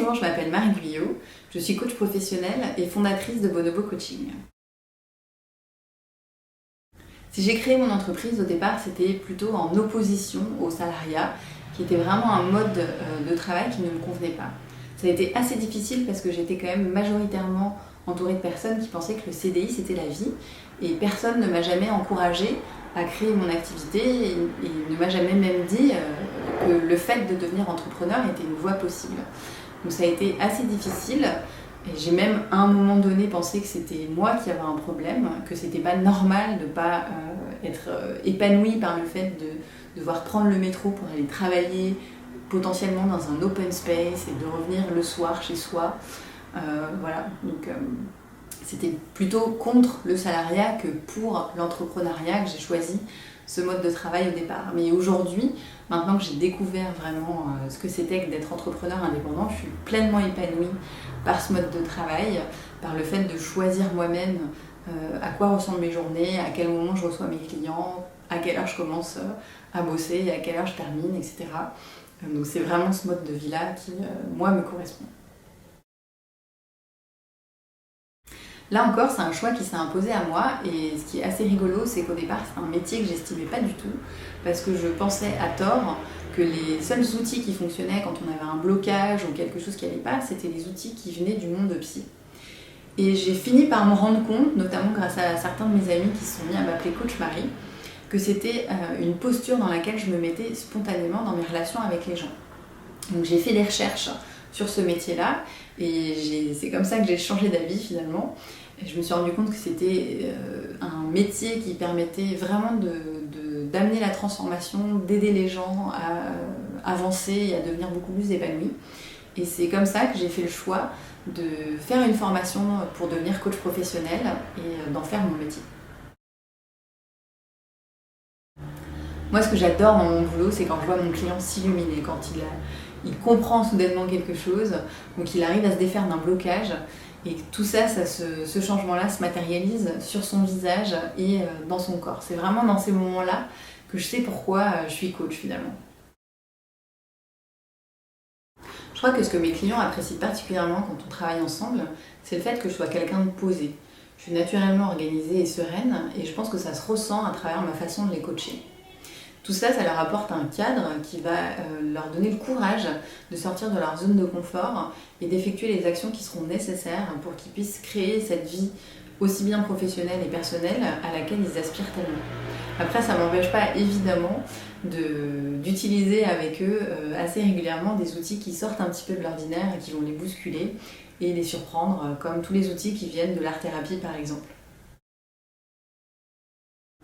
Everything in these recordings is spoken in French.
Bonjour, je m'appelle Marie Guyot, je suis coach professionnelle et fondatrice de Bonobo Coaching. Si j'ai créé mon entreprise au départ, c'était plutôt en opposition au salariat, qui était vraiment un mode de travail qui ne me convenait pas. Ça a été assez difficile parce que j'étais quand même majoritairement entourée de personnes qui pensaient que le CDI c'était la vie et personne ne m'a jamais encouragée à créer mon activité et ne m'a jamais même dit que le fait de devenir entrepreneur était une voie possible. Donc ça a été assez difficile et j'ai même à un moment donné pensé que c'était moi qui avais un problème, que c'était pas normal de ne pas être épanouie par le fait de devoir prendre le métro pour aller travailler potentiellement dans un open space et de revenir le soir chez soi. Voilà, donc c'était plutôt contre le salariat que pour l'entrepreneuriat que j'ai choisi ce mode de travail au départ. Mais aujourd'hui, maintenant que j'ai découvert vraiment ce que c'était que d'être entrepreneur indépendant, je suis pleinement épanouie par ce mode de travail, par le fait de choisir moi-même à quoi ressemblent mes journées, à quel moment je reçois mes clients, à quelle heure je commence à bosser et à quelle heure je termine, etc. Donc c'est vraiment ce mode de vie-là qui, moi, me correspond. Là encore, c'est un choix qui s'est imposé à moi et ce qui est assez rigolo, c'est qu'au départ, c'est un métier que j'estimais pas du tout parce que je pensais à tort que les seuls outils qui fonctionnaient quand on avait un blocage ou quelque chose qui allait pas, c'était les outils qui venaient du monde psy. Et j'ai fini par me rendre compte, notamment grâce à certains de mes amis qui se sont mis à m'appeler Coach Marie, que c'était une posture dans laquelle je me mettais spontanément dans mes relations avec les gens. Donc j'ai fait des recherches sur ce métier-là et c'est comme ça que j'ai changé d'avis finalement. Et je me suis rendu compte que c'était un métier qui permettait vraiment d'amener la transformation, d'aider les gens à avancer et à devenir beaucoup plus épanouis. Et c'est comme ça que j'ai fait le choix de faire une formation pour devenir coach professionnel et d'en faire mon métier. Moi, ce que j'adore dans mon boulot, c'est quand je vois mon client s'illuminer, quand il comprend soudainement quelque chose, donc il arrive à se défaire d'un blocage, et tout ça, ce changement-là se matérialise sur son visage et dans son corps. C'est vraiment dans ces moments-là que je sais pourquoi je suis coach finalement. Je crois que ce que mes clients apprécient particulièrement quand on travaille ensemble, c'est le fait que je sois quelqu'un de posé. Je suis naturellement organisée et sereine, et je pense que ça se ressent à travers ma façon de les coacher. Tout ça, ça leur apporte un cadre qui va leur donner le courage de sortir de leur zone de confort et d'effectuer les actions qui seront nécessaires pour qu'ils puissent créer cette vie aussi bien professionnelle et personnelle à laquelle ils aspirent tellement. Après, ça ne m'empêche pas évidemment d'utiliser avec eux assez régulièrement des outils qui sortent un petit peu de l'ordinaire et qui vont les bousculer et les surprendre, comme tous les outils qui viennent de l'art-thérapie par exemple.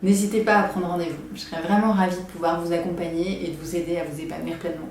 N'hésitez pas à prendre rendez-vous, je serais vraiment ravie de pouvoir vous accompagner et de vous aider à vous épanouir pleinement.